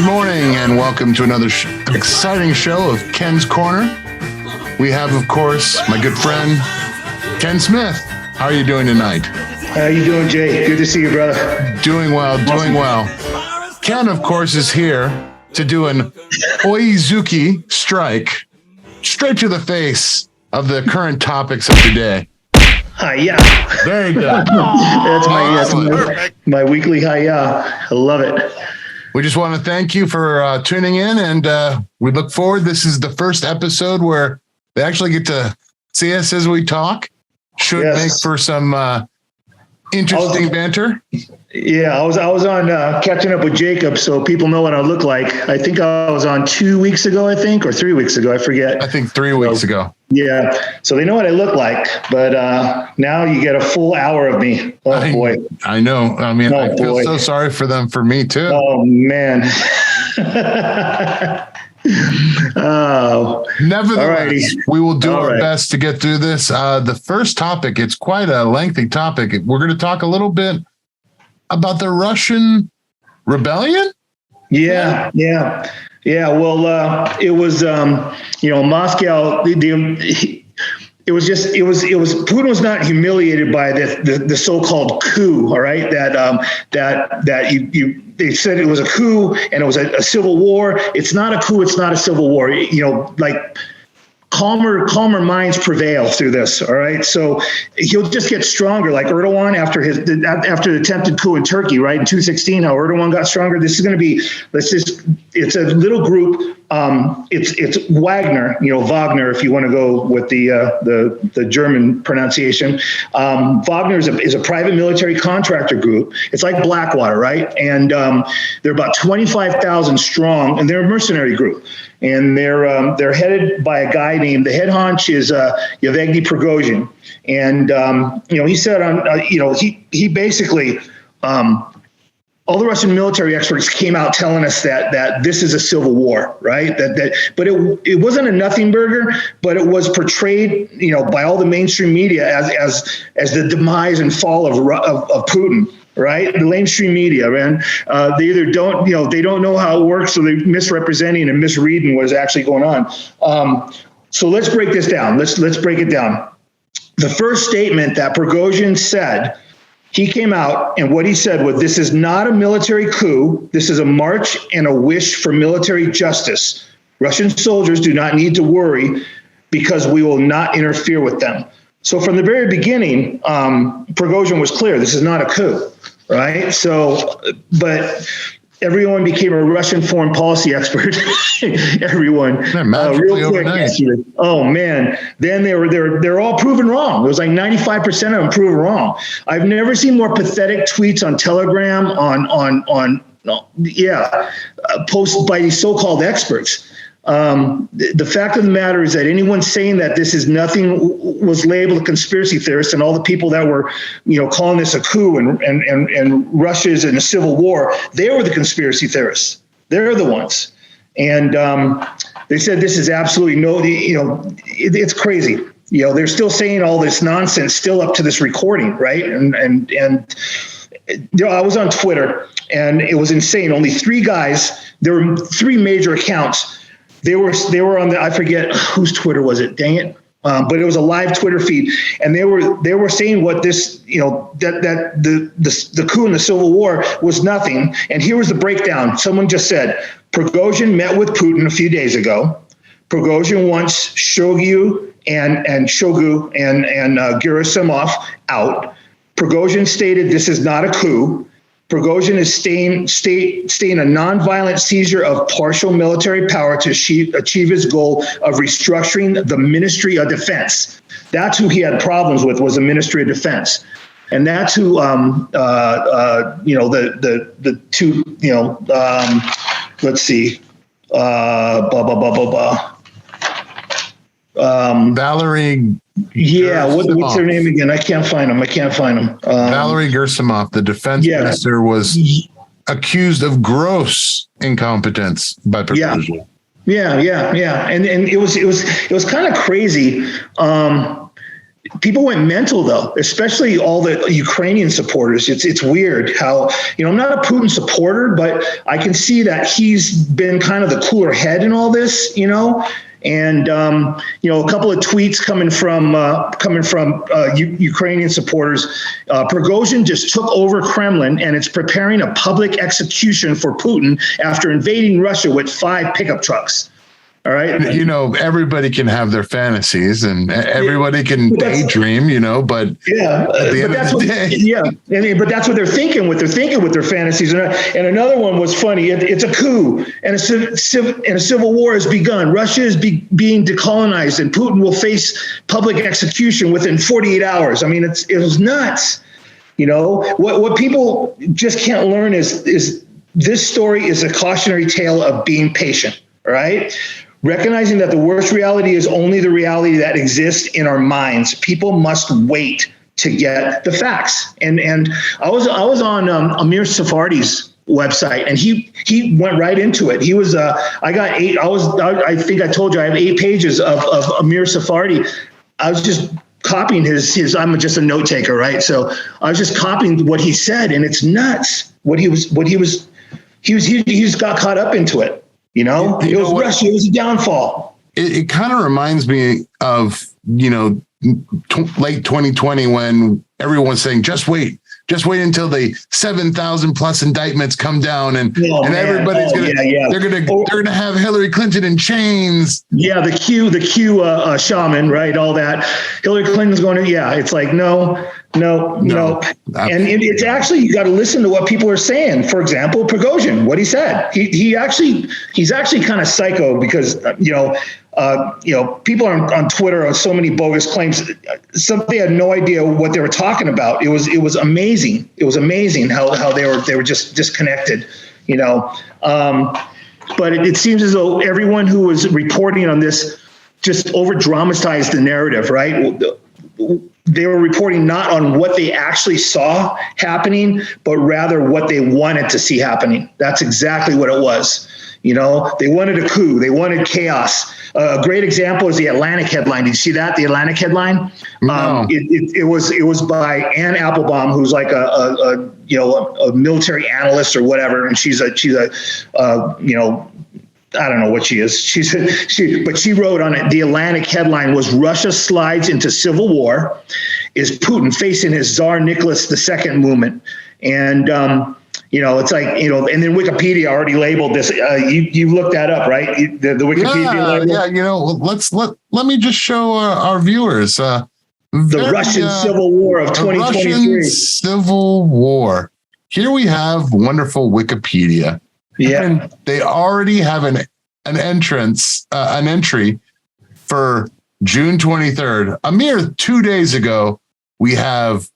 morning and welcome to another exciting show of Ken's Corner. We have, of course, my good friend, Ken Smith. How are you doing tonight? How you doing, Jay? Good to see you, brother. Doing well, doing well. Ken, of course, is here to do an Oizuki strike straight to the face of the current topics of the day. Hiya. Very good. That's my weekly hiya. I love it. We just want to thank you for tuning in, and we look forward. This is the first episode where they actually get to see us as we talk. Should make for some interesting banter. Yeah, I was on catching up with Jacob, so people know what I look like. I think I was on 2 weeks ago, or 3 weeks ago. I forget. I think 3 weeks ago. Yeah, so they know what I look like, but now you get a full hour of me. Oh, boy. I know. I mean, I feel so sorry for them, for me, too. Oh, man. Nevertheless, we will do our best to get through this. The first topic, it's quite a lengthy topic. We're going to talk a little bit about the Russian rebellion. Yeah. Well, it was, Moscow. It was Putin was not humiliated by the so-called coup. All right, they said it was a coup and it was a civil war. It's not a coup. It's not a civil war. Calmer minds prevail through this. All right. So he'll just get stronger, like Erdogan after the attempted coup in Turkey, right? In 2016, how Erdogan got stronger. This is going to be, it's a little group. It's Wagner, Wagner, if you want to go with the German pronunciation. Wagner is a private military contractor group. It's like Blackwater, right? And they're about 25,000 strong, and they're a mercenary group. And they're headed by a guy named, the head honch is Yevgeny Prigozhin. And, he said, he basically, all the Russian military experts came out telling us that this is a civil war, right? But it wasn't a nothing burger, but it was portrayed, by all the mainstream media as the demise and fall of Putin. Right, the mainstream media, man. They either don't, they don't know how it works, so they're misrepresenting and misreading what is actually going on. So let's break this down. Let's break it down. The first statement that Prigozhin said, he came out and what he said was, "This is not a military coup. This is a march and a wish for military justice. Russian soldiers do not need to worry because we will not interfere with them." So from the very beginning, Prigozhin was clear, this is not a coup, right? So, but everyone became a Russian foreign policy expert. Everyone, real quick. Oh man! Then they're all proven wrong. It was like 95% of them proven wrong. I've never seen more pathetic tweets on Telegram, posts by these so-called experts. The fact of the matter is that anyone saying that this is nothing was labeled a conspiracy theorist, and all the people that were, calling this a coup and Russia's in a civil war, they were the conspiracy theorists. They're the ones. And they said this is absolutely it's crazy. They're still saying all this nonsense still up to this recording, right? And I was on Twitter and it was insane. Only three guys, there were three major accounts. They were on I forget whose Twitter was it, dang it. But it was a live Twitter feed, and they were saying what this, that the coup in the Civil War was nothing. And here was the breakdown. Someone just said, Prigozhin met with Putin a few days ago. Prigozhin wants Shoigu and Gerasimov out. Prigozhin stated this is not a coup. Prigozhin is staying a nonviolent seizure of partial military power to achieve his goal of restructuring the Ministry of Defense. That's who he had problems with, was the Ministry of Defense. And that's who, the two, let's see, Valery. Yeah, what's their name again? I can't find them. Valery Gerasimov, the defense minister, was accused of gross incompetence by Prigozhin. Yeah. And it was kind of crazy. people went mental though, especially all the Ukrainian supporters. It's weird how, I'm not a Putin supporter, but I can see that he's been kind of the cooler head in all this, and a couple of tweets coming from Ukrainian supporters. Prigozhin just took over Kremlin and it's preparing a public execution for Putin after invading Russia with 5 pickup trucks. All right. Everybody can have their fantasies and everybody can daydream, but but that's what they're thinking with their fantasies. And another one was funny. It's a coup and a civil war has begun. Russia is being decolonized and Putin will face public execution within 48 hours. I mean, it was nuts. What people just can't learn is this story is a cautionary tale of being patient. All right. Recognizing that the worst reality is only the reality that exists in our minds. People must wait to get the facts. And I was on Amir Sephardi's website, and he went right into it. He was I think I told you I have 8 pages of Amir Sephardi. I was just copying his. I'm just a note taker, right? So I was just copying what he said, and it's nuts. He just got caught up into it. It was Russia. It was a downfall. It kind of reminds me of, late 2020 when everyone's saying, just wait until the 7,000 plus indictments come down and everybody's they're going to have Hillary Clinton in chains. Yeah. The Q shaman, right. All that Hillary Clinton's going to, it's like, no. And it's actually, you got to listen to what people are saying. For example, Prigozhin, what he said, he's actually kind of psycho because, people on Twitter on so many bogus claims. They had no idea what they were talking about. It was amazing. It was amazing how they were just disconnected, but it seems as though everyone who was reporting on this just over dramatized the narrative, right? They were reporting not on what they actually saw happening, but rather what they wanted to see happening. That's exactly what it was. They wanted a coup. They wanted chaos. A great example is the Atlantic headline. Did you see that? The Atlantic headline? No. It was by Ann Applebaum, who's like a military analyst or whatever, and she's a I don't know what she is. But she wrote on it. The Atlantic headline was Russia slides into civil war. Is Putin facing his Tsar Nicholas II movement? And it's like, and then Wikipedia already labeled this. You looked that up, right? The Wikipedia label. Yeah. Let me just show our viewers the Russian Civil War of 2023. Russian Civil War. Here we have wonderful Wikipedia. Yeah, and they already have an entry for June 23rd. A mere 2 days ago, we have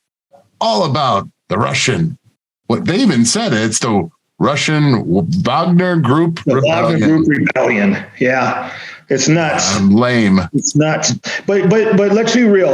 all about the Russian. What they even said, it's the Russian Wagner Group Rebellion. Wagner Group Rebellion. Yeah, it's nuts. Lame. It's nuts. But let's be real.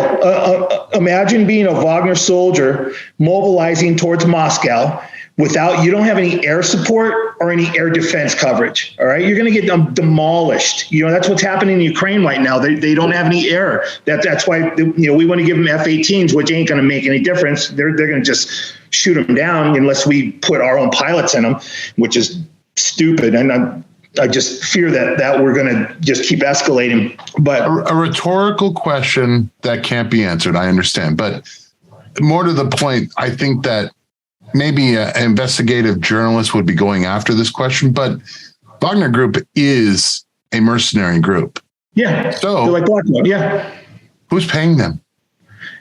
Imagine being a Wagner soldier mobilizing towards Moscow. You don't have any air support or any air defense coverage. All right. You're going to get demolished. That's what's happening in Ukraine right now. They don't have any air. That's why, we want to give them F-18s, which ain't going to make any difference. They're going to just shoot them down unless we put our own pilots in them, which is stupid. And I just fear that we're going to just keep escalating. But a rhetorical question that can't be answered. I understand. But more to the point, I think that maybe an investigative journalist would be going after this question, but Wagner Group is a mercenary group. Yeah. So they're like Blackwood. Yeah. Who's paying them?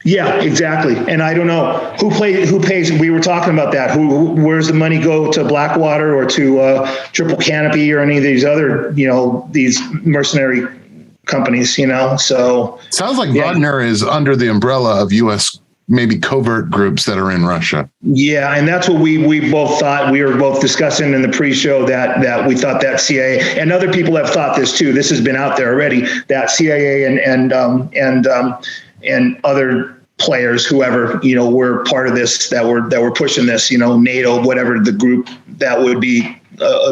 Yeah, exactly. And I don't know who pays. We were talking about that. Where's the money go to Blackwater or to Triple Canopy or any of these other, these mercenary companies, So sounds like Wagner is under the umbrella of U.S. maybe covert groups that are in Russia. Yeah, and that's what we both thought. We were both discussing in the pre-show that we thought that CIA, and other people have thought this too. This has been out there already. That CIA and other players, whoever were part of this, that were pushing this. NATO, whatever the group that would be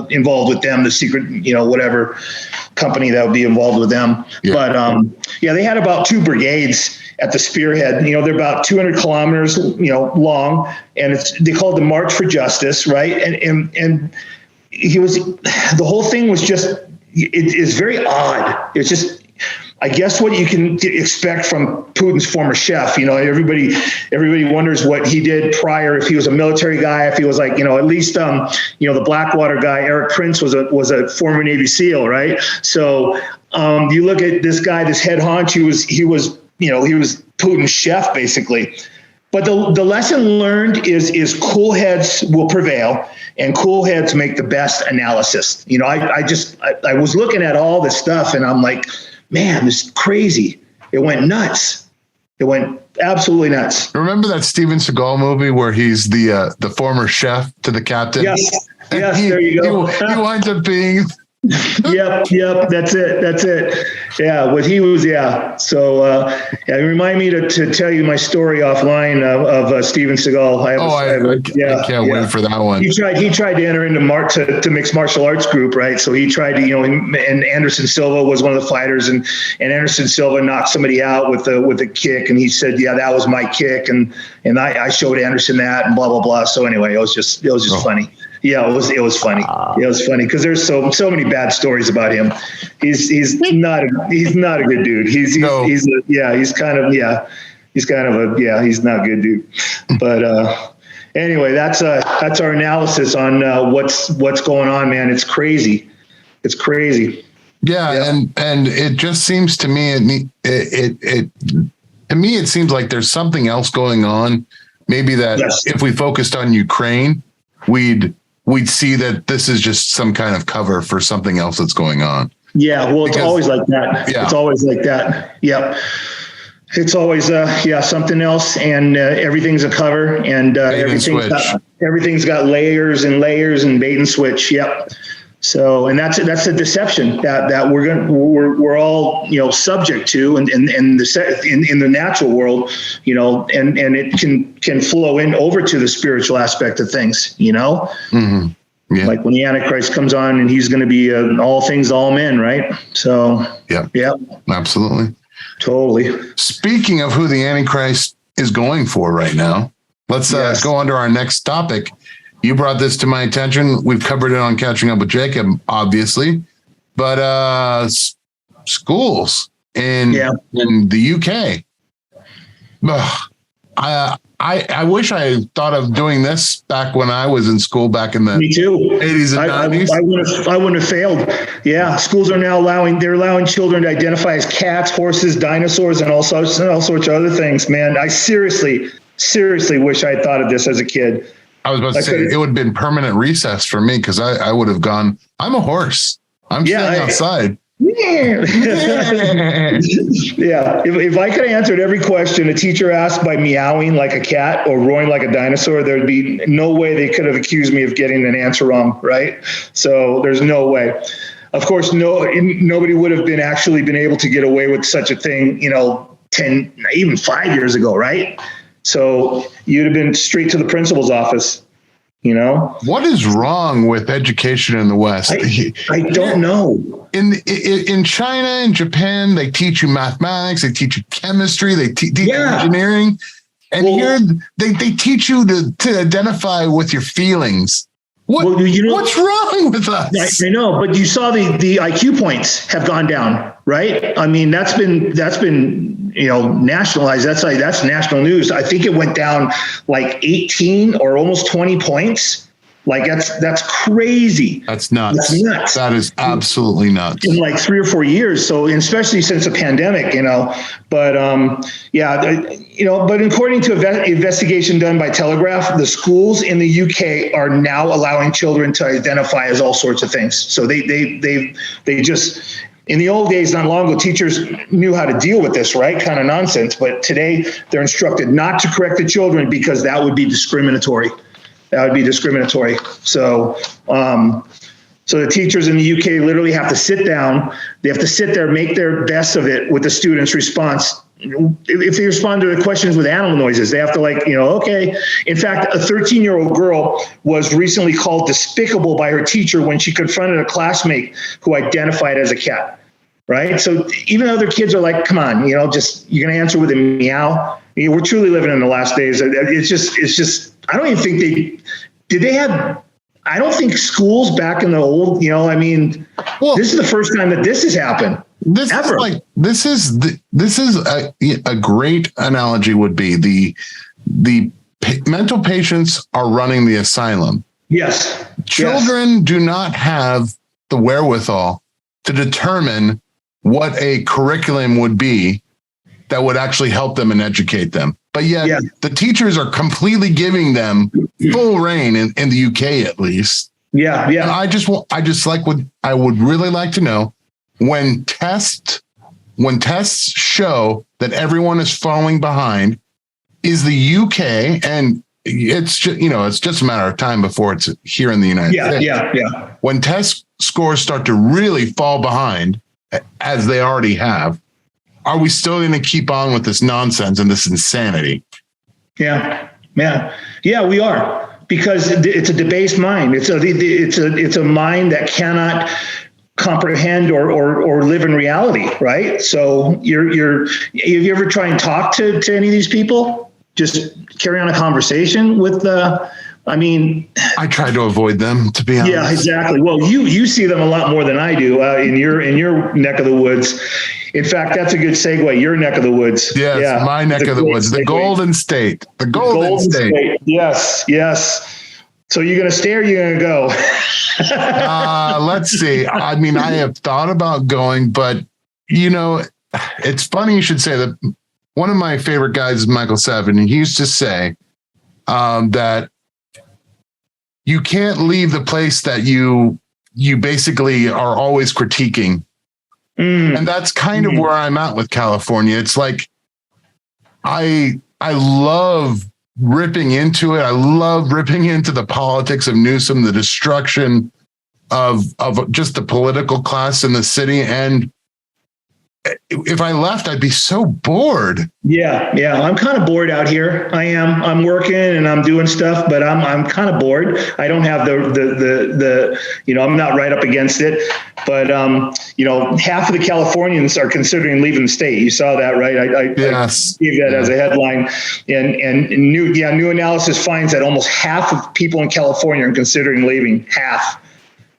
involved with them, the secret, whatever company that would be involved with them. Yeah. But they had about 2 brigades at the spearhead. They're about 200 kilometers, long, and they call it the March for Justice, right? And the whole thing was just, it is very odd. It's just, I guess, what you can expect from Putin's former chef. Everybody wonders what he did prior, if he was a military guy, if he was at least, the Blackwater guy, Eric Prince was a former Navy SEAL, right? So you look at this guy, this head honcho, he was Putin's chef, basically. But the lesson learned is cool heads will prevail, and cool heads make the best analysis. I was looking at all this stuff, and I'm like, man, this is crazy. It went nuts. It went absolutely nuts. Remember that Steven Seagal movie where he's the former chef to the captain? Yes, there you go. He winds up being... Yep. That's it. Yeah. What he was. Yeah. So, remind me to tell you my story offline of Steven Seagal. I can't wait for that one. He tried to enter into to mixed martial arts group, right? So he tried to, and Anderson Silva was one of the fighters, and Anderson Silva knocked somebody out with a kick, and he said, yeah, that was my kick, and I showed Anderson that, and blah blah blah. So anyway, it was just funny. Yeah, it was funny. It was funny because there's so many bad stories about him. He's not a good dude. He's not a good dude. But anyway, that's our analysis on what's going on, man. It's crazy. Yeah, and it just seems to me it seems like there's something else going on. Maybe that if we focused on Ukraine, we'd see that this is just some kind of cover for something else that's going on. Yeah, well, it's always like that. Yeah. It's always like that. Yep. It's always something else, and everything's a cover, and everything's got layers and layers and bait and switch. Yep. So, and that's a deception that we're all subject to, and in the natural world, and it can flow in over to the spiritual aspect of things, Mm-hmm. Yeah. Like when the Antichrist comes on, and he's going to be all things, all men, right? So, yeah, absolutely, totally. Speaking of who the Antichrist is going for right now, let's go on to our next topic. You brought this to my attention. We've covered it on Catching Up with Jacob, obviously, but schools in the UK. I wish I thought of doing this back when I was in school back in the 80s and 90s. I wouldn't have failed. Yeah, schools are now allowing children to identify as cats, horses, dinosaurs, and all sorts of other things. Man, I seriously wish I had thought of this as a kid. I was about to say it would have been permanent recess for me, because I would have gone, I'm a horse. I'm sitting outside. Yeah. If I could have answered every question a teacher asked by meowing like a cat or roaring like a dinosaur, there'd be no way they could have accused me of getting an answer wrong, right? So there's no way. Of course, nobody would have been able to get away with such a thing, 10, even 5 years ago, right? So you'd have been straight to the principal's office, What is wrong with education in the West? I don't know. In China and Japan, they teach you mathematics, they teach you chemistry, they teach you engineering. And here they teach you to identify with your feelings. What's wrong with us? I know, but you saw the IQ points have gone down, right? I mean, that's been nationalized. That's national news. I think it went down like 18 or almost 20 points. Like that's crazy. That's nuts. That is absolutely nuts. In like 3 or 4 years. So, especially since the pandemic, but but according to an investigation done by Telegraph, the schools in the UK are now allowing children to identify as all sorts of things. So they just, in the old days, not long ago, teachers knew how to deal with this, right? Kind of nonsense. But today they're instructed not to correct the children because that would be discriminatory. So, so the teachers in the UK literally have to sit down. They have to sit there, make their best of it with the student's response if they respond to the questions with animal noises, they have to okay. In fact, a 13-year-old girl was recently called despicable by her teacher when she confronted a classmate who identified as a cat. Right. So even other kids are like, come on, you're going to answer with a meow. We're truly living in the last days. It's just, I don't even think I don't think schools back in the old, this is the first time that this has happened. This is a great analogy would be the mental patients are running the asylum. Yes. Children do not have the wherewithal to determine what a curriculum would be that would actually help them and educate them. But yet the teachers are completely giving them full reign in the UK, at least. Yeah. Yeah. And I would really like to know when tests show that everyone is falling behind, is the UK, and it's just a matter of time before it's here in the United States. Yeah. When test scores start to really fall behind, as they already have, are we still going to keep on with this nonsense and this insanity? Yeah, we are, because it's a debased mind. It's a mind that cannot comprehend or live in reality, right? So have you ever tried and talk to any of these people? Just carry on a conversation with I try to avoid them, to be honest. Yeah, exactly. Well, you see them a lot more than I do in your neck of the woods. In fact, that's a good segue. Your neck of the woods. Yes, yeah, my neck of the woods, the Golden State. The Golden State. Yes. So you're going to stay or you're going to go? Let's see. I have thought about going, but it's funny you should say that. One of my favorite guys is Michael Seven, and he used to say that you can't leave the place that you basically are always critiquing. And that's kind of where I'm at with California. It's like, I love ripping into it. I love ripping into the politics of Newsom, the destruction of just the political class in the city. And if I left, I'd be so bored. Yeah. I'm kind of bored out here. I am. I'm working and I'm doing stuff, but I'm kind of bored. I don't have the I'm not right up against it, but half of the Californians are considering leaving the state. You saw that, right? I gave that as a headline, and new analysis finds that almost half of people in California are considering leaving. Half.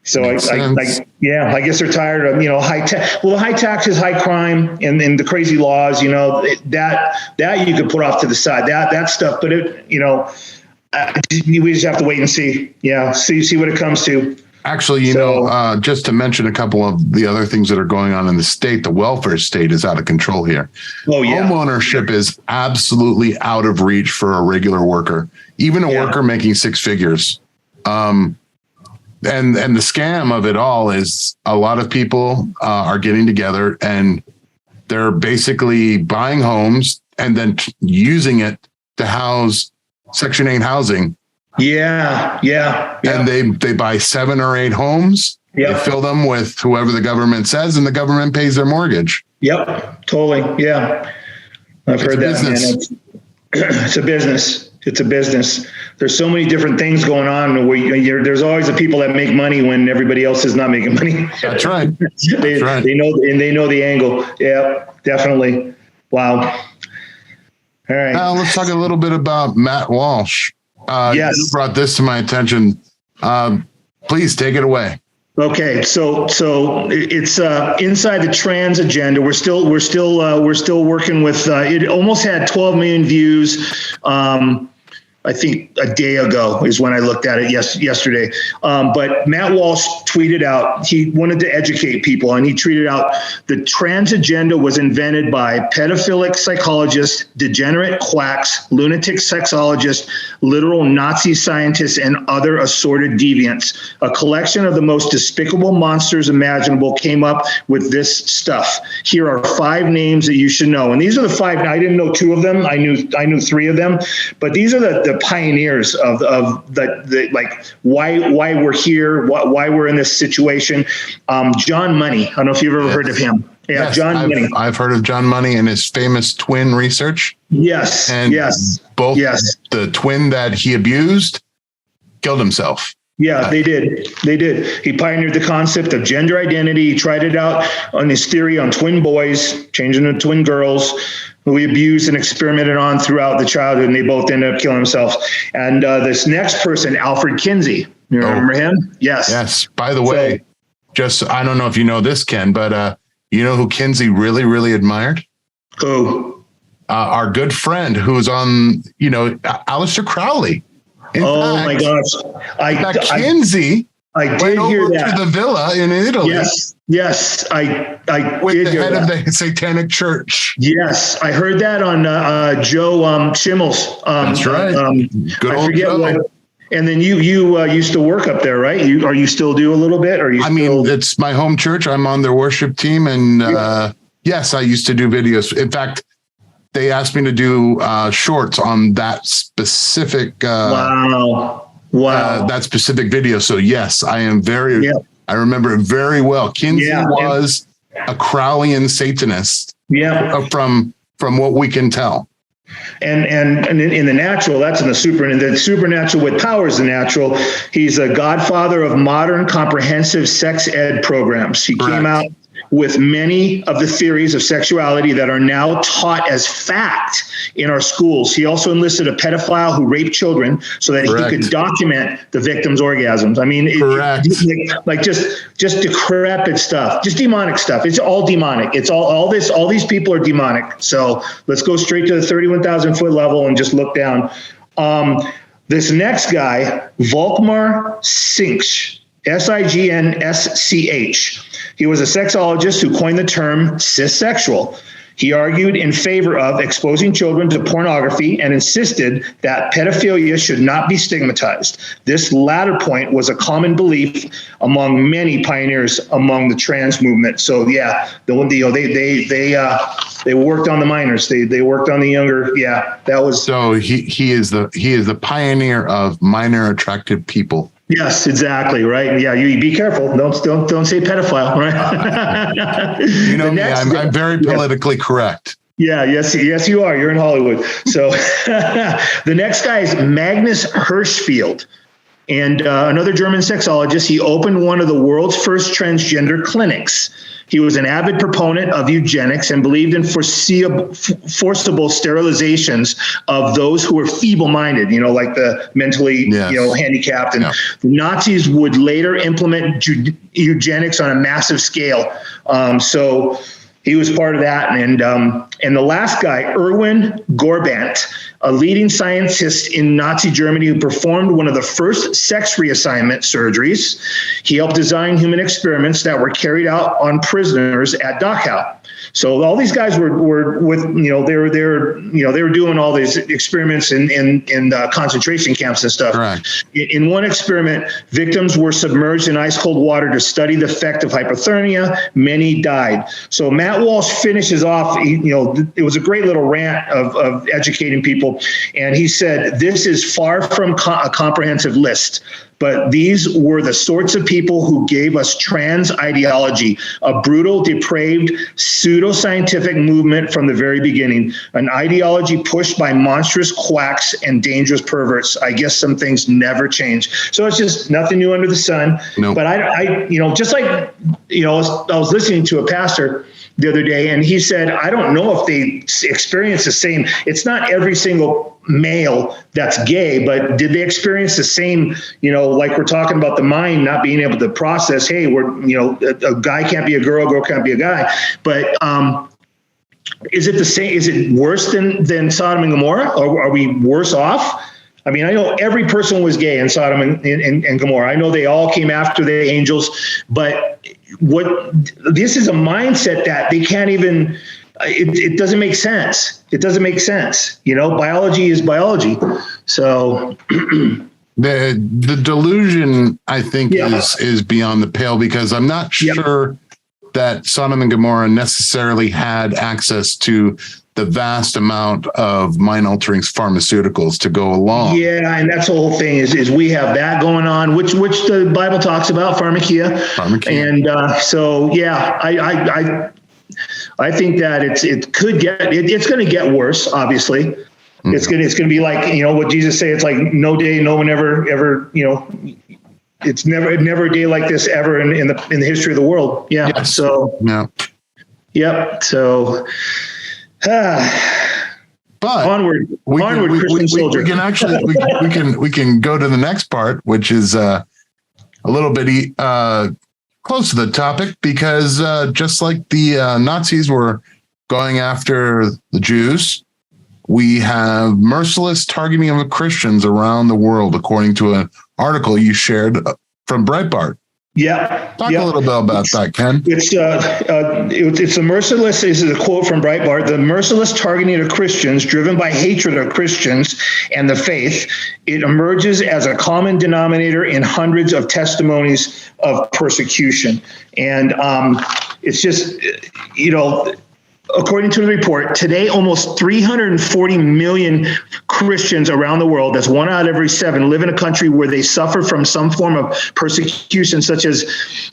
So I guess they're tired of, high tax. Well, high taxes, high crime, and the crazy laws, that you could put off to the side, that stuff. But we just have to wait and see. Yeah. See what it comes to. Actually, just to mention a couple of the other things that are going on in the state, the welfare state is out of control here. Oh, yeah. Homeownership is absolutely out of reach for a regular worker, even a worker making six figures. And the scam of it all is a lot of people are getting together and they're basically buying homes and then using it to house Section 8 housing. Yeah. And they buy 7 or 8 homes. Yep. They fill them with whoever the government says, and the government pays their mortgage. Yep, totally. Yeah. I've heard that, man. It's a business. It's a business. There's so many different things going on where there's always the people that make money when everybody else is not making money. That's right. They know the angle. Yeah, definitely. Wow. All right. Now let's talk a little bit about Matt Walsh. Yes. You brought this to my attention. Please take it away. Okay, so it's inside the trans agenda. We're still working with. It almost had 12 million views. I think a day ago is when I looked at it yesterday. But Matt Walsh tweeted out, he wanted to educate people, and he tweeted out, the trans agenda was invented by pedophilic psychologists, degenerate quacks, lunatic sexologists, literal Nazi scientists, and other assorted deviants. A collection of the most despicable monsters imaginable came up with this stuff. Here are 5 names that you should know. And these are the 5. I didn't know 2 of them. I knew 3 of them, but these are the pioneers of the like why we're here, why we're in this situation. John Money. I don't know if you've ever heard of him. Yeah, yes, John Money. I've heard of John Money and his famous twin research. Yes. And yes. both yes. the twin that he abused killed himself. Yeah, they did. They did. He pioneered the concept of gender identity. He tried it out on his theory on twin boys, changing to twin girls, who he abused and experimented on throughout the childhood, and they both ended up killing themselves. And this next person, Alfred Kinsey, you remember him? Yes. Yes. By the way, I don't know if you know this, Ken, but you know who Kinsey really, really admired? Who? Our good friend who's on, Aleister Crowley. My gosh. Kinsey I did hear that. To the villa in Italy. Yes. I with did the hear head that. of the Satanic Church. Yes, I heard that on Joe Schimmel's. That's right. Good old Joe. What. And then you used to work up there, right? You still do a little bit, or you? It's my home church. I'm on their worship team, and yes, I used to do videos. In fact, they asked me to do shorts on that specific. Wow. That specific video. So yes, I am very. Yeah. I remember it very well. Kinsey was a Crowleyan Satanist. Yeah. From what we can tell. And in the natural, that's in the supernatural with powers, the natural. He's a godfather of modern comprehensive sex ed programs. He came out with many of the theories of sexuality that are now taught as fact in our schools. He also enlisted a pedophile who raped children so that he could document the victim's orgasms. I mean, like just decrepit stuff, just demonic stuff. It's all demonic. It's all these people are demonic. So let's go straight to the 31,000 foot level and just look down. This next guy, Volkmar Sinksch, Signschch. He was a sexologist who coined the term cissexual. He argued in favor of exposing children to pornography and insisted that pedophilia should not be stigmatized. This latter point was a common belief among many pioneers among the trans movement. So yeah, they worked on the minors. They worked on the younger. Yeah, that was. So he is the pioneer of minor attracted people. Yes, exactly. Right. Yeah. You be careful. Don't say pedophile. Right. You know me. I'm very politically correct. Yeah. Yes, you are. You're in Hollywood. So the next guy is Magnus Hirschfeld, and another German sexologist. He opened one of the world's first transgender clinics. He was an avid proponent of eugenics and believed in forcible sterilizations of those who were feeble-minded, like the mentally, handicapped. And the Nazis would later implement eugenics on a massive scale. So he was part of that. And the last guy, Erwin Gorbant, a leading scientist in Nazi Germany who performed one of the first sex reassignment surgeries. He helped design human experiments that were carried out on prisoners at Dachau. So all these guys were with, they were doing all these experiments in concentration camps and stuff. Correct. In one experiment, victims were submerged in ice cold water to study the effect of hypothermia. Many died. So Matt Walsh finishes off, it was a great little rant of educating people. And he said, this is far from a comprehensive list, but these were the sorts of people who gave us trans ideology, a brutal, depraved, pseudoscientific movement from the very beginning, an ideology pushed by monstrous quacks and dangerous perverts. I guess some things never change. So it's just nothing new under the sun. Nope. But I just like, I was listening to a pastor the other day, and he said, I don't know if they experience the same. It's not every single male that's gay, but did they experience the same, like we're talking about the mind not being able to process, hey, a guy can't be a girl can't be a guy. But is it the same? Is it worse than Sodom and Gomorrah? Or are we worse off? I mean, I know every person was gay in Sodom and Gomorrah. I know they all came after the angels, but this is a mindset that they can't even, it doesn't make sense. It doesn't make sense. Biology is biology. So the delusion, I think, is beyond the pale, because I'm not sure that Sodom and Gomorrah necessarily had access to the vast amount of mind-altering pharmaceuticals to go along. Yeah, and that's the whole thing is we have that going on, which the Bible talks about, pharmakia. And so, I think that it's going to get worse. Obviously, mm-hmm. It's going to be like, what Jesus said. It's like no day, no one ever. It's never a day like this ever in the history of the world. Yeah. Yes. So. Yeah. Yep. So. But onward, Christian soldier. We can go to the next part, which is a little bit close to the topic, because just like the Nazis were going after the Jews, we have merciless targeting of Christians around the world, according to an article you shared from Breitbart. Yeah. Talk a little bit about that, Ken. It's a merciless, this is a quote from Breitbart, the merciless targeting of Christians driven by hatred of Christians and the faith. It emerges as a common denominator in hundreds of testimonies of persecution. And it's just, according to the report, today, almost 340 million Christians around the world, that's 1 out of every 7, live in a country where they suffer from some form of persecution, such as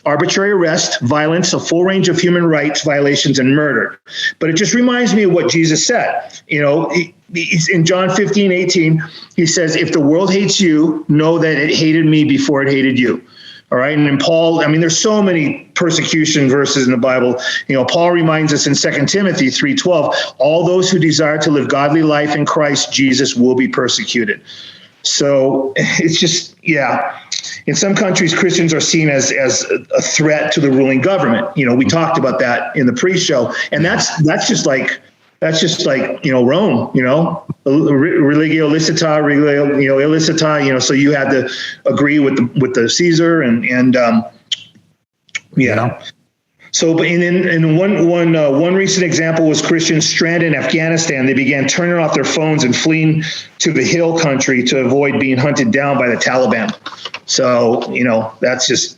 arbitrary arrest, violence, a full range of human rights violations, and murder. But it just reminds me of what Jesus said. He's in John 15:18, he says, if the world hates you, know that it hated me before it hated you. All right. And in Paul, there's so many persecution verses in the Bible. Paul reminds us in 2 Timothy 3:12, all those who desire to live godly life in Christ Jesus will be persecuted. So it's just, in some countries, Christians are seen as a threat to the ruling government. We talked about that in the pre-show, and that's just like Rome, religio licita, illicita, so you had to agree with the Caesar and So, but in one recent example was Christians stranded in Afghanistan. They began turning off their phones and fleeing to the hill country to avoid being hunted down by the Taliban. So, that's just,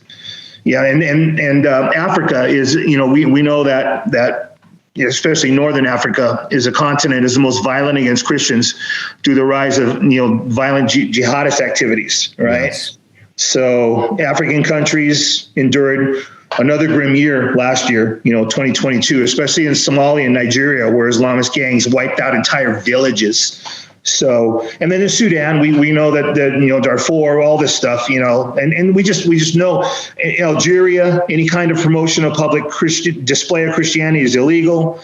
and Africa is, we know that especially Northern Africa is a continent is the most violent against Christians due to the rise of, violent jihadist activities, right? Yes. So African countries endured another grim year last year, 2022, especially in Somalia and Nigeria, where Islamist gangs wiped out entire villages. So, and then in Sudan, we know that Darfur, all this stuff, and we just know in Algeria, any kind of promotion of public display of Christianity is illegal,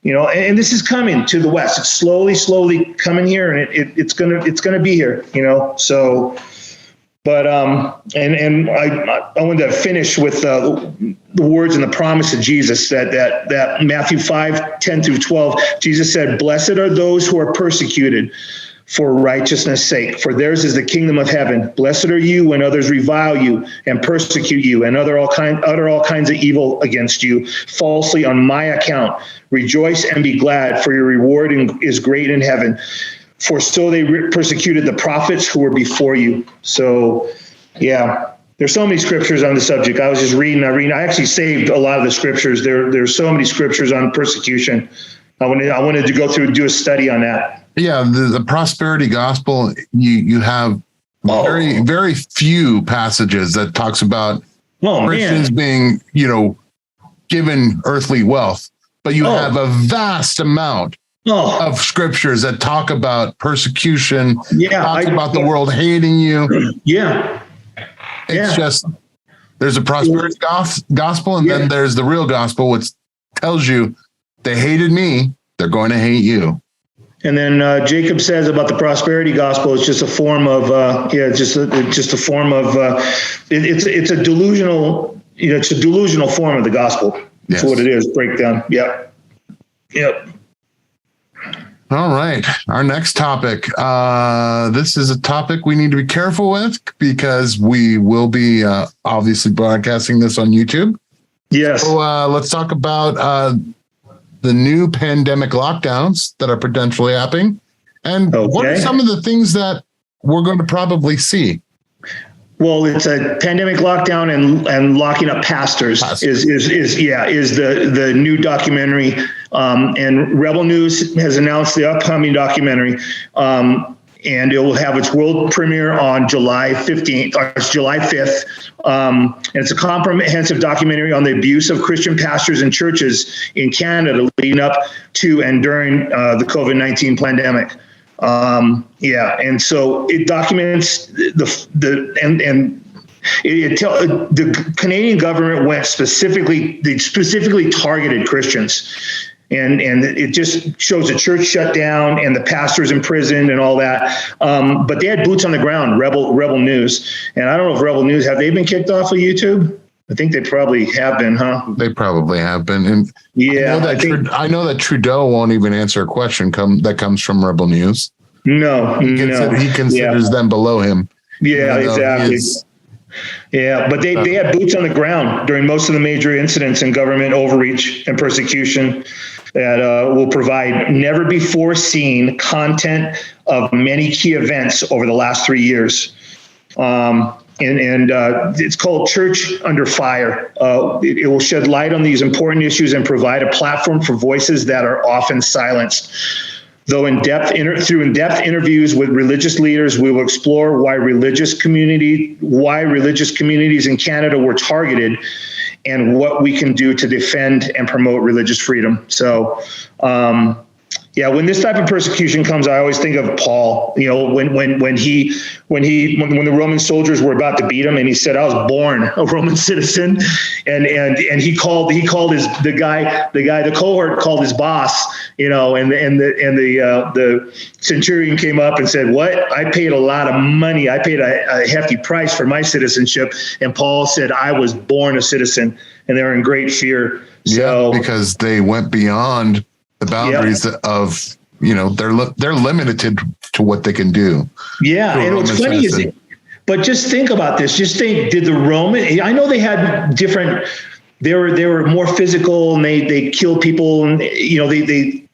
and this is coming to the West. It's slowly coming here, and it's gonna be here, so. But and I wanted to finish with the words and the promise of Jesus that Matthew 5:10-12, Jesus said, "Blessed are those who are persecuted for righteousness' sake, for theirs is the kingdom of heaven. Blessed are you when others revile you and persecute you and utter all kinds of evil against you falsely on my account. Rejoice and be glad, for your reward is great in heaven. For so they persecuted the prophets who were before you." So, there's so many scriptures on the subject. I was just reading. I actually saved a lot of the scriptures. There's so many scriptures on persecution. I wanted to go through and do a study on that. Yeah, the prosperity gospel. You have very, very few passages that talks about Christians being, given earthly wealth, but you have a vast amount of scriptures that talk about persecution, talk about the world hating you. It's just, there's a prosperity gospel, and then there's the real gospel, which tells you they hated me, they're going to hate you. And then Jacob says about the prosperity gospel, it's just a form of, it's a form of, it's a delusional, it's a delusional form of the gospel. That's what it is. Breakdown. Yep. All right. Our next topic. This is a topic we need to be careful with because we will be obviously broadcasting this on YouTube. Yes. So let's talk about the new pandemic lockdowns that are potentially happening. And what are some of the things that we're going to probably see? Well, it's a pandemic lockdown and locking up pastors is the new documentary. And Rebel News has announced the upcoming documentary. And and it will have its world premiere on July 15th, or it's July 5th. And it's a comprehensive documentary on the abuse of Christian pastors and churches in Canada leading up to and during the COVID-19 pandemic. And so it documents the Canadian government went specifically targeted Christians. And it just shows the church shut down and the pastors imprisoned and all that. But they had boots on the ground, Rebel News. And I don't know if Rebel News, have they been kicked off of YouTube? I think they probably have been, huh? They probably have been. And yeah, I know that Trudeau won't even answer a question that comes from Rebel News. No, he considers them below him. Yeah, exactly. Yeah, but they had boots on the ground during most of the major incidents in government overreach and persecution that will provide never before seen content of many key events over the last 3 years. It's called Church Under Fire. It will shed light on these important issues and provide a platform for voices that are often silenced. Though in-depth interviews with religious leaders, we will explore why religious communities in Canada were targeted and what we can do to defend and promote religious freedom. So, when this type of persecution comes, I always think of Paul. You know, when the Roman soldiers were about to beat him, and he said, "I was born a Roman citizen," and the cohort called his boss. You know, and the centurion came up and said, "What? I paid a lot of money. I paid a hefty price for my citizenship." And Paul said, "I was born a citizen," and they're in great fear. So, yeah, because they went beyond the boundaries of, they're limited to what they can do. Yeah. And what's funny is, but just think about this. Just think, did the Roman, I know they had different, they were more physical, and they killed people, and, they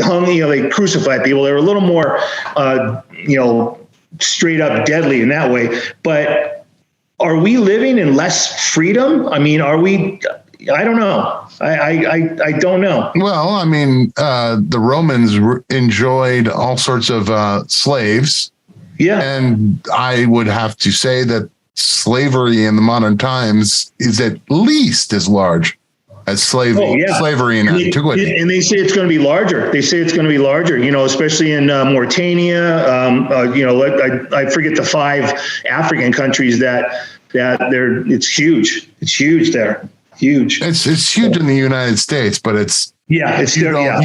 hung, they crucified people. They were a little more, straight up deadly in that way. But are we living in less freedom? I mean, are we, I don't know. I don't know. Well, I mean, the Romans enjoyed all sorts of slaves. Yeah. And I would have to say that slavery in the modern times is at least as large as slavery in antiquity. And they say it's going to be larger. Especially in Mauritania. I forget the 5 African countries that it's huge. It's huge there. Huge. It's huge in the United States, but it's you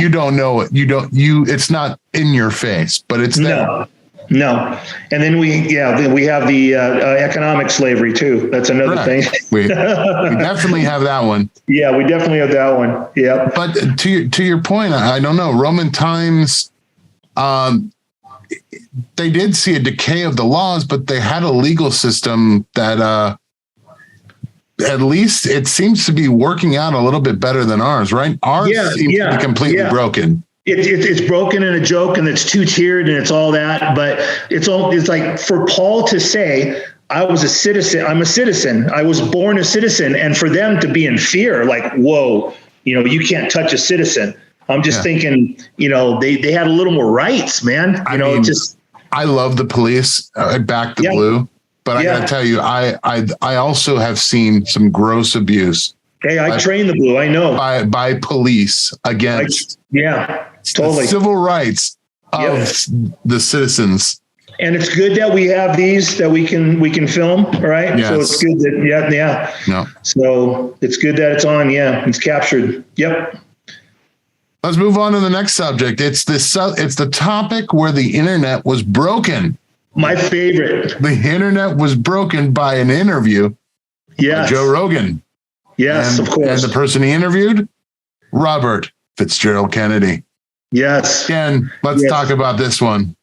don't know it. It's not in your face, but it's there. No. And then we have the economic slavery too. That's another thing. We definitely have that one. Yeah, we definitely have that one. Yeah. But to your point, I don't know. Roman times, they did see a decay of the laws, but they had a legal system that at least it seems to be working out a little bit better than ours, right? Ours seems to be completely broken. It's broken and a joke, and it's 2-tiered and it's all that. But it's like for Paul to say, I was a citizen, I'm a citizen, I was born a citizen, and for them to be in fear, like, whoa, you can't touch a citizen. I'm just thinking, they had a little more rights, man. I love the police. I back the blue. But I got to tell you, I also have seen some gross abuse. Hey, I train the blue. I know by police against totally the civil rights of the citizens. And it's good that we have these that we can film, right? Yes. So it's good that No. So it's good that it's on. Yeah, it's captured. Yep. Let's move on to the next subject. It's the topic where the internet was broken. My favorite. The internet was broken by an interview. Yes. With Joe Rogan. Yes, of course. And the person he interviewed, Robert Fitzgerald Kennedy. Yes. Ken, let's talk about this one.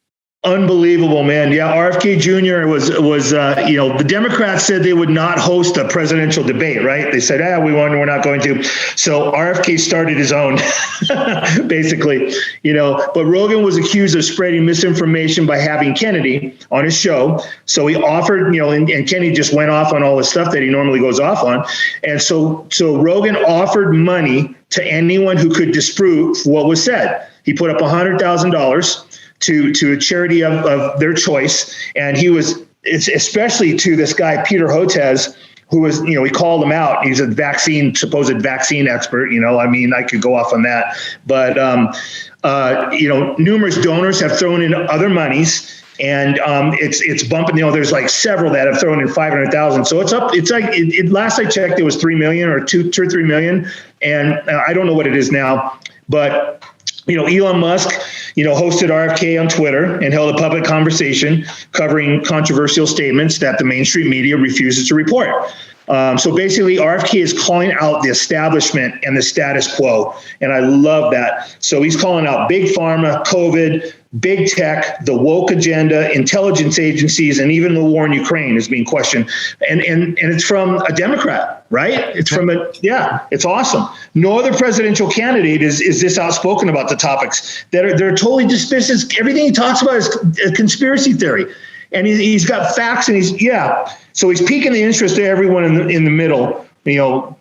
Unbelievable, man. Yeah, RFK Jr. was the Democrats said they would not host a presidential debate, right? They said, we're not going to. So RFK started his own, basically, but Rogan was accused of spreading misinformation by having Kennedy on his show. So he offered, and Kennedy just went off on all the stuff that he normally goes off on. And so Rogan offered money to anyone who could disprove what was said. He put up $100,000 to a charity of their choice. And it's especially to this guy, Peter Hotez, who was, we called him out. He's a supposed vaccine expert. I could go off on that, but, numerous donors have thrown in other monies, and it's bumping. There's like several that have thrown in 500,000. So it's up. It's like last I checked, it was 3 million or 2 or 3 million, and I don't know what it is now. But Elon Musk, hosted RFK on Twitter and held a public conversation covering controversial statements that the mainstream media refuses to report. So basically, RFK is calling out the establishment and the status quo, and I love that. So he's calling out big pharma, COVID, big tech, the woke agenda, intelligence agencies, and even the war in Ukraine is being questioned. And it's from a Democrat, right? It's it's awesome. No other presidential candidate is this outspoken about the topics they're totally dismissive. Everything he talks about is a conspiracy theory. And he's got facts, and so he's piquing the interest of everyone in the middle.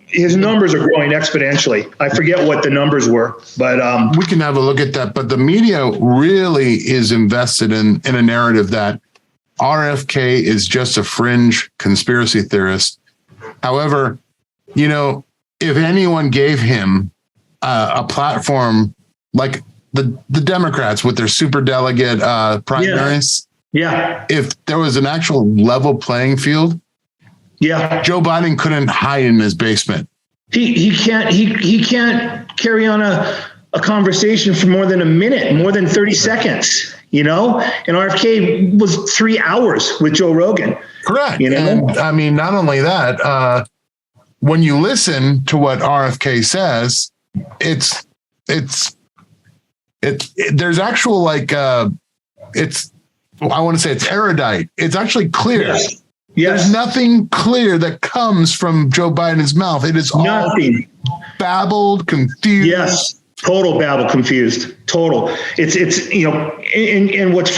His numbers are growing exponentially. I forget what the numbers were, but we can have a look at that. But the media really is invested in a narrative that RFK is just a fringe conspiracy theorist. However, if anyone gave him a platform like the Democrats with their superdelegate primaries. Yeah. If there was an actual level playing field, Joe Biden couldn't hide in his basement. He can't carry on a conversation for more than a minute, more than 30 seconds, and RFK was 3 hours with Joe Rogan. Correct. And not only that, when you listen to what RFK says, there's actual I want to say it's erudite. It's actually clear. Yes. There's nothing clear that comes from Joe Biden's mouth. It is nothing. All babbled, confused. Yes. Total babble, confused. Total. It's and what's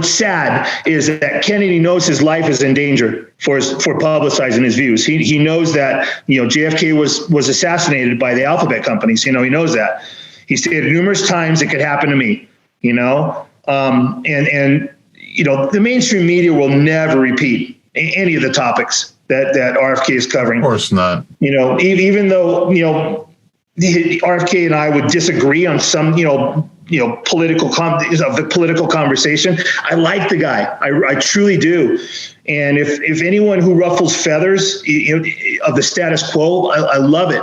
sad is that Kennedy knows his life is in danger for publicizing his views. He knows that, JFK was assassinated by the alphabet companies. He knows that. He stated numerous times it could happen to me, the mainstream media will never repeat any of the topics that RFK is covering. Of course not. Even though, RFK and I would disagree on some, political conversation. I like the guy. I truly do. And if anyone who ruffles feathers of the status quo, I love it.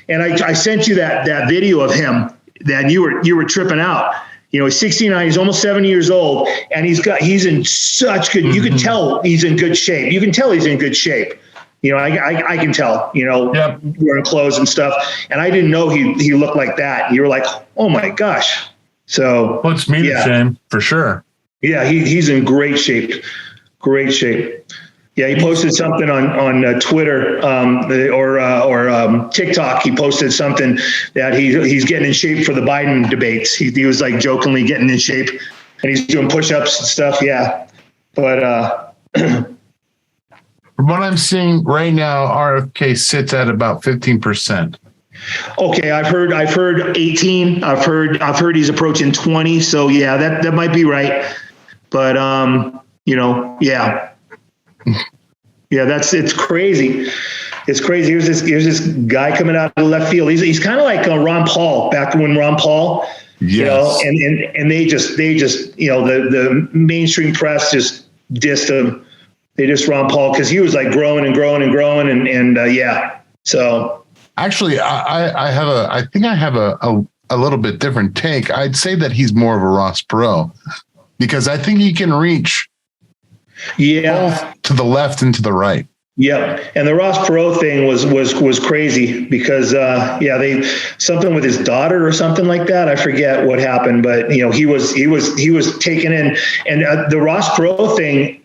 And I sent you that video of him that you were tripping out. He's 69, he's almost 70 years old, and he's in such good, you can tell he's in good shape. You can tell he's in good shape. I can tell, wearing clothes and stuff. And I didn't know he looked like that. You were like, oh my gosh. So puts me to shame for sure. Yeah. He's in great shape. Great shape. Yeah, he posted something on Twitter or TikTok. He posted something that he's getting in shape for the Biden debates. He was like jokingly getting in shape, and he's doing push-ups and stuff. Yeah, but from what I'm seeing right now, RFK sits at about 15%. Okay, I've heard 18. I've heard he's approaching 20. So yeah, that might be right. But yeah. Yeah, it's crazy. It's crazy. Here's this guy coming out of left field. He's kind of like Ron Paul back when Ron Paul, yes. And they just the mainstream press just dissed him. They dissed Ron Paul because he was like growing and growing and growing and yeah. So actually, I think I have a little bit different take. I'd say that he's more of a Ross Perot because I think he can reach. Yeah, both to the left and to the right. Yep. And the Ross Perot thing was crazy because they something with his daughter or something like that. I forget what happened, but he was taken in, and the Ross Perot thing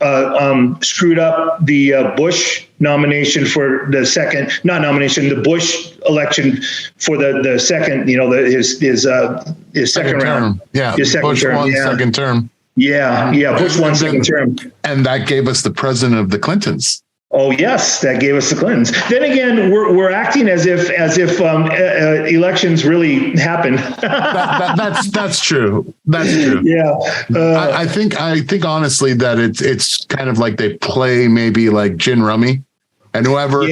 screwed up the Bush nomination for the second, not nomination, the Bush election for the second, his second round. Yeah, his second Bush term. won second term. Yeah. Bush won second term. And that gave us the president of the Clintons. Oh yes, that gave us the Clintons. Then again, we're acting as if elections really happen. That's true. That's true. Yeah, I think honestly that it's kind of like they play maybe like gin rummy, and whoever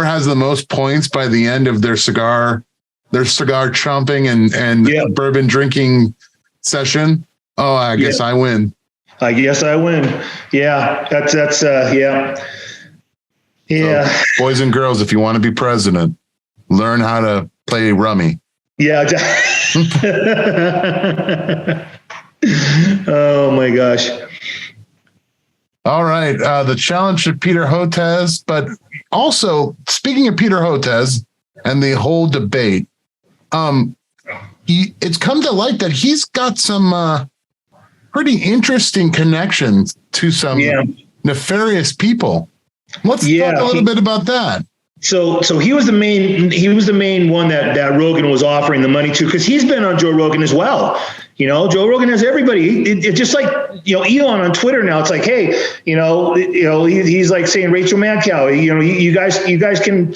has the most points by the end of their cigar chomping and bourbon drinking session. Oh, I guess I win. I guess I win. Yeah, that's yeah. Yeah. So, boys and girls, if you want to be president, learn how to play rummy. Yeah. Oh my gosh. All right. The challenge to Peter Hotez, but also speaking of Peter Hotez and the whole debate, it's come to light that he's got some pretty interesting connections to some nefarious people. Let's talk a little bit about that. So he was the main one that Rogan was offering the money to, because he's been on Joe Rogan as well. Joe Rogan has everybody. It's just like, Elon on Twitter now. It's like, hey, he's like saying Rachel Madcow, you guys can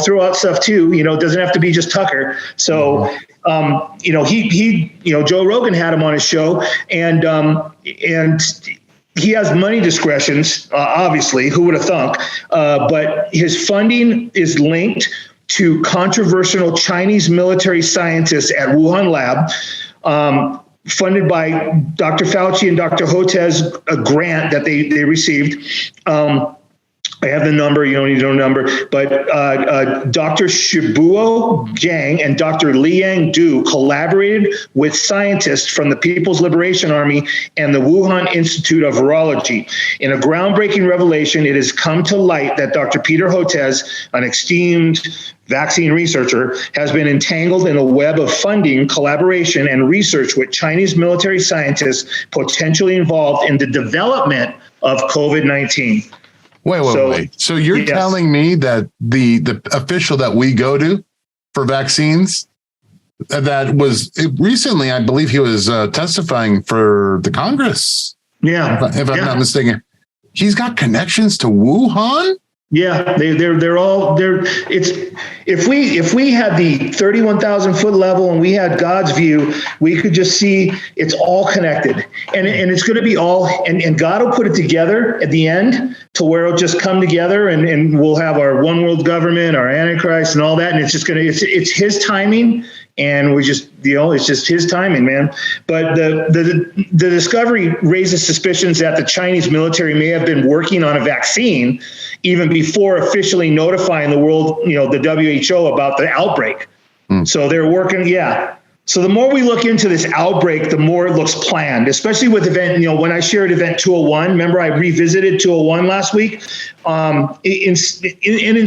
throw out stuff too. It doesn't have to be just Tucker. So, Joe Rogan had him on his show, and he has money discretions, obviously, who would have thunk, but his funding is linked to controversial Chinese military scientists at Wuhan lab, funded by Dr. Fauci and Dr. Hotez, a grant that they received. I have the number, you don't need to know the number, but Dr. Shibuo Gang and Dr. Liang Du collaborated with scientists from the People's Liberation Army and the Wuhan Institute of Virology. In a groundbreaking revelation, it has come to light that Dr. Peter Hotez, an esteemed vaccine researcher, has been entangled in a web of funding, collaboration, and research with Chinese military scientists potentially involved in the development of COVID-19. Wait. So you're telling me that the official that we go to for vaccines, that was recently, I believe he was testifying for the Congress. Yeah. If I'm not mistaken, he's got connections to Wuhan. Yeah, they're all there. If we had the 31,000 foot level and we had God's view, we could just see it's all connected, and it's going to be all, and God will put it together at the end to where it'll just come together, and we'll have our one world government, our Antichrist, and all that, and it's just it's His timing. And we just, it's just His timing, man. But the discovery raises suspicions that the Chinese military may have been working on a vaccine even before officially notifying the world, the WHO about the outbreak. So they're working, So the more we look into this outbreak, the more it looks planned, especially with event, when I shared event 201, remember I revisited 201 last week. In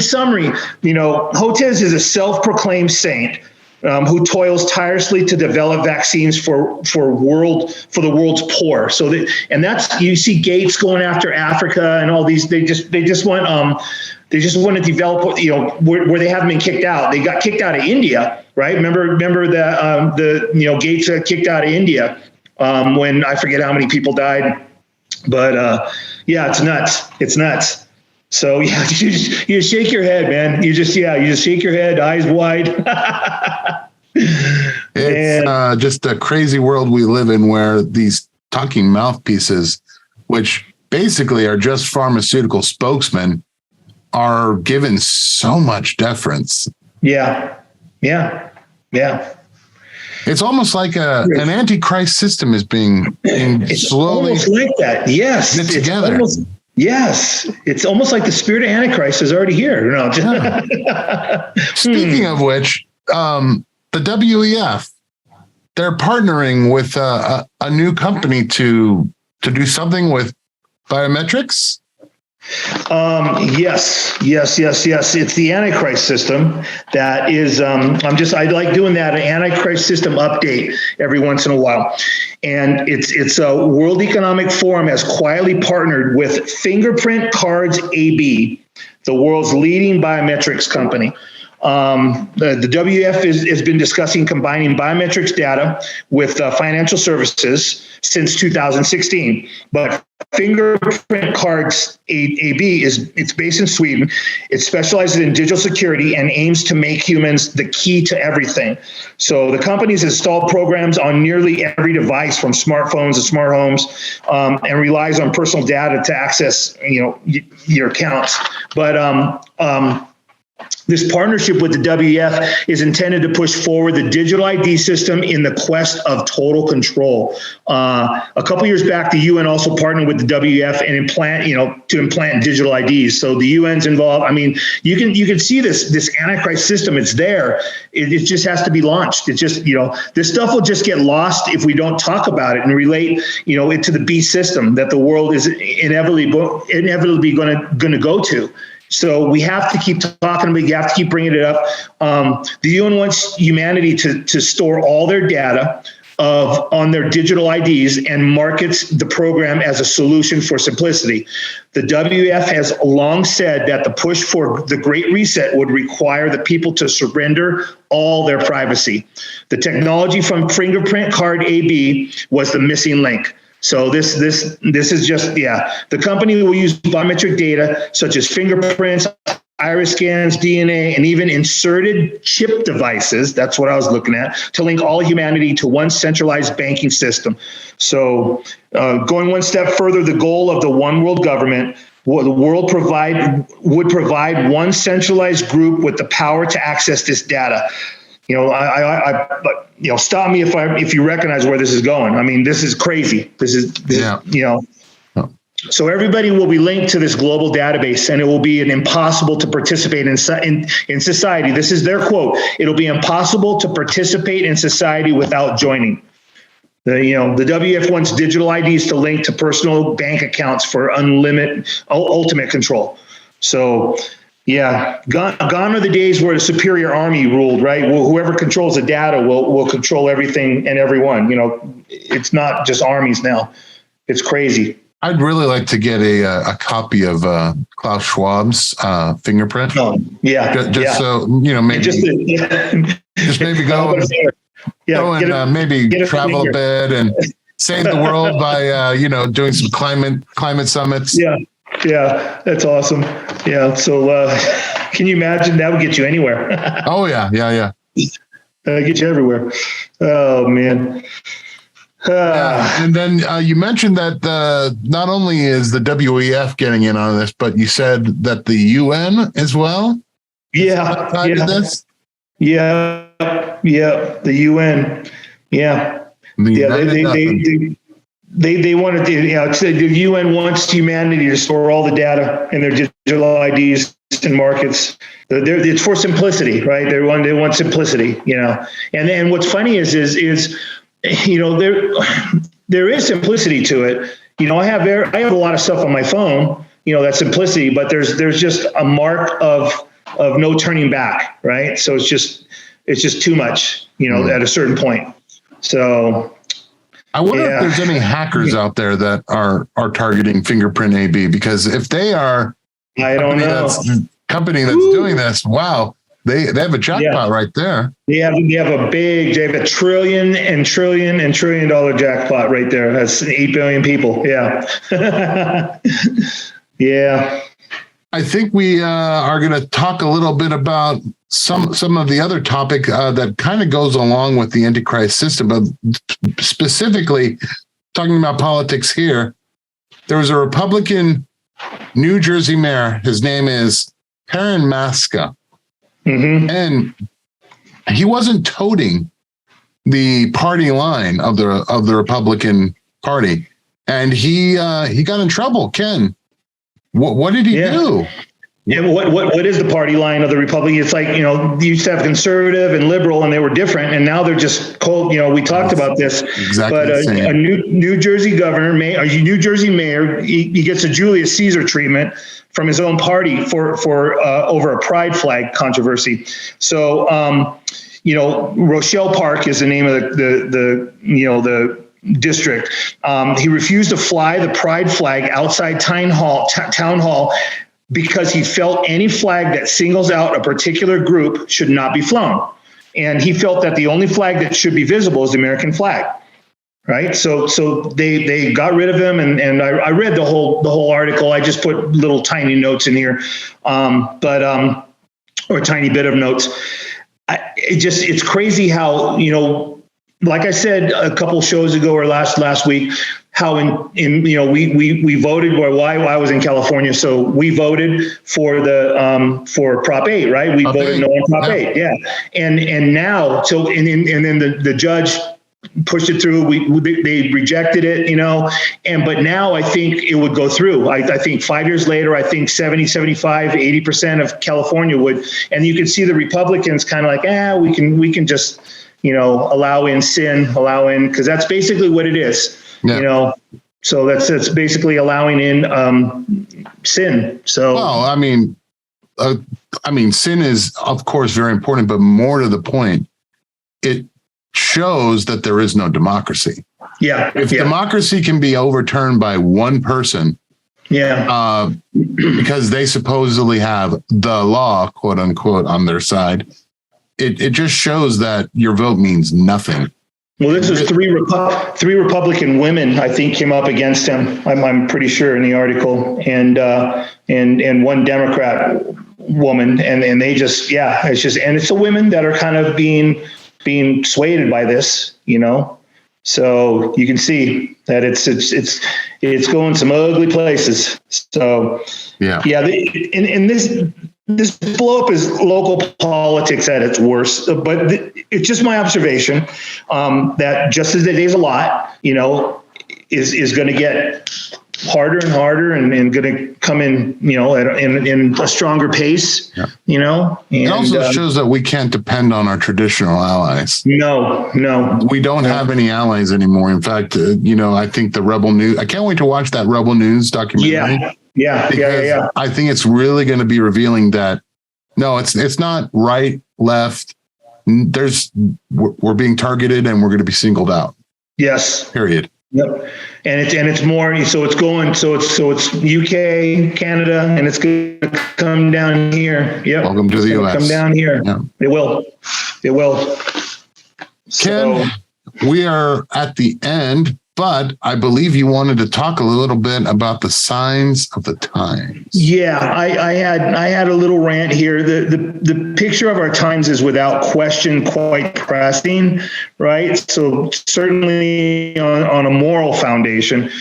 summary, Hotez is a self-proclaimed saint, who toils tirelessly to develop vaccines for the world's poor. So that's you see Gates going after Africa and all these. They just want to develop, where they haven't been kicked out. They got kicked out of India, right? Remember that Gates got kicked out of India when I forget how many people died, but it's nuts. It's nuts. So you just shake your head, man. You just shake your head, eyes wide. It's just a crazy world we live in, where these talking mouthpieces, which basically are just pharmaceutical spokesmen, are given so much deference. Yeah. It's almost like an antichrist system is being slowly almost like that. Yes, knit together. Yes, it's almost like the spirit of Antichrist is already here. Speaking of which, the WEF, they're partnering with a new company to do something with biometrics. Yes. It's the Antichrist system that is, I like doing that, an Antichrist system update every once in a while. And it's a World Economic Forum has quietly partnered with Fingerprint Cards AB, the world's leading biometrics company. The WEF has been discussing combining biometrics data with financial services since 2016. But Fingerprint Cards AB it's based in Sweden. It specializes in digital security and aims to make humans the key to everything. So the company's installed programs on nearly every device, from smartphones to smart homes, and relies on personal data to access, your accounts. But this partnership with the WEF is intended to push forward the digital ID system in the quest of total control. A couple years back, the UN also partnered with the WEF and to implant digital IDs. So the UN's involved. I mean, you can see this Antichrist system. It's there. It just has to be launched. It's just, this stuff will just get lost if we don't talk about it and relate, it to the beast system that the world is inevitably going to go to. So we have to keep talking about it. You have to keep bringing it up. The UN wants humanity to store all their data on their digital IDs and markets the program as a solution for simplicity. The WEF has long said that the push for the Great Reset would require the people to surrender all their privacy. The technology from Fingerprint Card AB was the missing link. So this is just, the company will use biometric data such as fingerprints, iris scans, DNA, and even inserted chip devices, that's what I was looking at, to link all humanity to one centralized banking system. So going one step further, the goal of the one world government would provide one centralized group with the power to access this data. Stop me if you recognize where this is going. I mean, this is crazy. So everybody will be linked to this global database, and it will be impossible to participate in society. This is their quote. It'll be impossible to participate in society without joining. The WEF wants digital IDs to link to personal bank accounts for ultimate control. So, gone are the days where the superior army ruled, right? Whoever controls the data will control everything and everyone. It's not just armies now. It's crazy. I'd really like to get a copy of Klaus Schwab's fingerprint. Oh, yeah. So, maybe just maybe go and maybe travel a bit and save the world by, doing some climate summits. Yeah, that's awesome. Yeah. So can you imagine? That would get you anywhere. Oh, yeah. Get you everywhere. Oh, man. And then you mentioned that not only is the WEF getting in on this, but you said that the UN as well? Yeah. This? Yeah. The UN. Yeah. They wanted to, the UN wants humanity to store all the data in their digital IDs and markets. It's for simplicity, right? They want simplicity, And what's funny is there is simplicity to it. I have a lot of stuff on my phone, that's simplicity, but there's just a mark of no turning back, right? So it's just too much, at a certain point. So I wonder if there's any hackers out there that are targeting Fingerprint AB, because if they are, I don't know. Company that's doing this, wow, they have a jackpot right there. They have a trillion and trillion dollar jackpot right there. That's 8 billion people. Yeah. Yeah. I think we are going to talk a little bit about some of the other topic that kind of goes along with the Antichrist system, but specifically talking about politics here. There was a Republican New Jersey mayor. His name is Perrin Maska. Mm-hmm. And he wasn't toting the party line of the Republican Party, and he got in trouble. Ken, what did he do? Yeah, what is the party line of the Republican? It's like, you used to have conservative and liberal, and they were different, and now they're just cold. We talked about this, exactly. But a New Jersey governor, a New Jersey mayor, he gets a Julius Caesar treatment from his own party for over a pride flag controversy. So, Rochelle Park is the name of the district. He refused to fly the pride flag outside town hall because he felt any flag that singles out a particular group should not be flown. And he felt that the only flag that should be visible is the American flag. Right. So they got rid of him. And I read the whole article. I just put little tiny notes in here, or a tiny bit of notes. It's crazy how, like I said a couple shows ago or last week, how we voted, or I was in California, so we voted for for Prop 8, right? We voted no on Prop 8, yeah. And now, and then the judge pushed it through. They rejected it, but now I think it would go through. I think 5 years later, I think 70, 75, 80% of California would, and you can see the Republicans kind of like, we can just, allow in sin, because that's basically what it is, so that's basically allowing in sin. So, well, I mean, sin is of course very important, but more to the point, it shows that there is no democracy. Yeah. If democracy can be overturned by one person, because they supposedly have the law, quote unquote, on their side, it just shows that your vote means nothing. Well, this is three Republican women, I think, came up against him. I'm pretty sure in the article, and one Democrat woman, and they just, it's just, and it's the women that are kind of being swayed by this, so you can see that it's going some ugly places. So and this blow up is local politics at its worst, but it's just my observation that just as it is a lot, is going to get harder and harder and going to come in, in a stronger pace, And, it also shows that we can't depend on our traditional allies. No. We don't have any allies anymore. In fact, I think the Rebel News, I can't wait to watch that Rebel News documentary. Yeah. I think it's really going to be revealing that, no, it's not right, left. We're being targeted and we're going to be singled out. Yes. Period. Yep. And it's more, so it's UK, Canada, and it's going to come down here. Yep. Welcome to the US. Come down here. Yeah. It will. Ken, we are at the end, but I believe you wanted to talk a little bit about the signs of the times. Yeah, I had a little rant here. The picture of our times is without question quite pressing, right? So certainly on a moral foundation.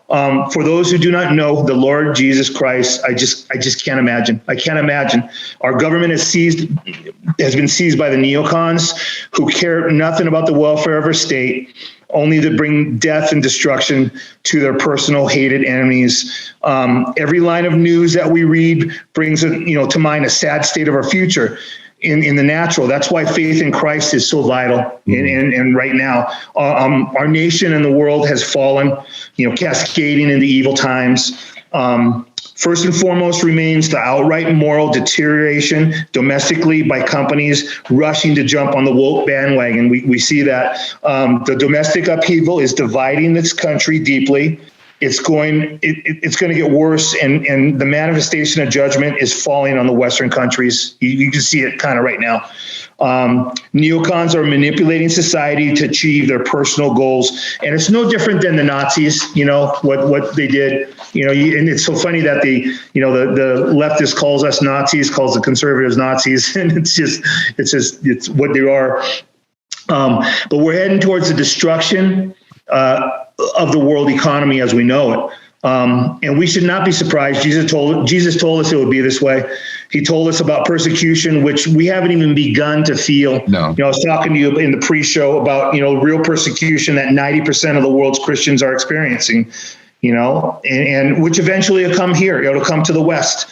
For those who do not know the Lord Jesus Christ, I just can't imagine. I can't imagine. Our government has been seized by the neocons who care nothing about the welfare of our state, only to bring death and destruction to their personal hated enemies. Every line of news that we read brings to mind a sad state of our future in the natural. That's why faith in Christ is so vital. And right now, our nation and the world has fallen, cascading into evil times. First and foremost remains the outright moral deterioration domestically by companies rushing to jump on the woke bandwagon. We see that the domestic upheaval is dividing this country deeply. It's going to get worse, and the manifestation of judgment is falling on the Western countries. You can see it kind of right now. Neocons are manipulating society to achieve their personal goals, and it's no different than the Nazis. What they did. And it's so funny that the leftist calls us Nazis, calls the conservatives Nazis, and it's what they are. But we're heading towards the destruction of the world economy as we know it. And we should not be surprised. Jesus told us it would be this way. He told us about persecution, which we haven't even begun to feel. No. I was talking to you in the pre-show about, real persecution that 90% of the world's Christians are experiencing, and which eventually will come here. It'll come to the West.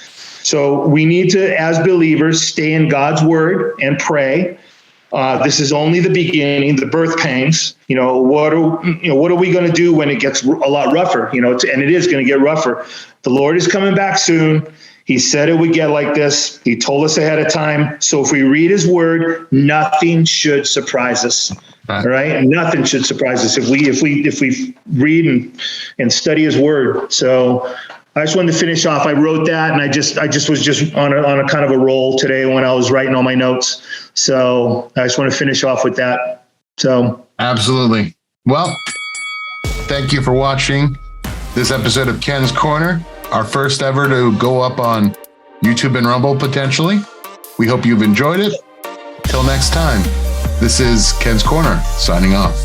So we need to, as believers, stay in God's word and pray. This is only the beginning, the birth pangs. What are we going to do when it gets a lot rougher? And it is going to get rougher. The Lord is coming back soon. He said it would get like this. He told us ahead of time. So if we read his word, nothing should surprise us. All right. Nothing should surprise us if we read and study his word. So I just wanted to finish off. I wrote that, and I just was just on a kind of a roll today when I was writing all my notes. So I just want to finish off with that. So absolutely. Well, thank you for watching this episode of Ken's Corner, our first ever to go up on YouTube and Rumble potentially. We hope you've enjoyed it. Till next time, this is Ken's Corner signing off.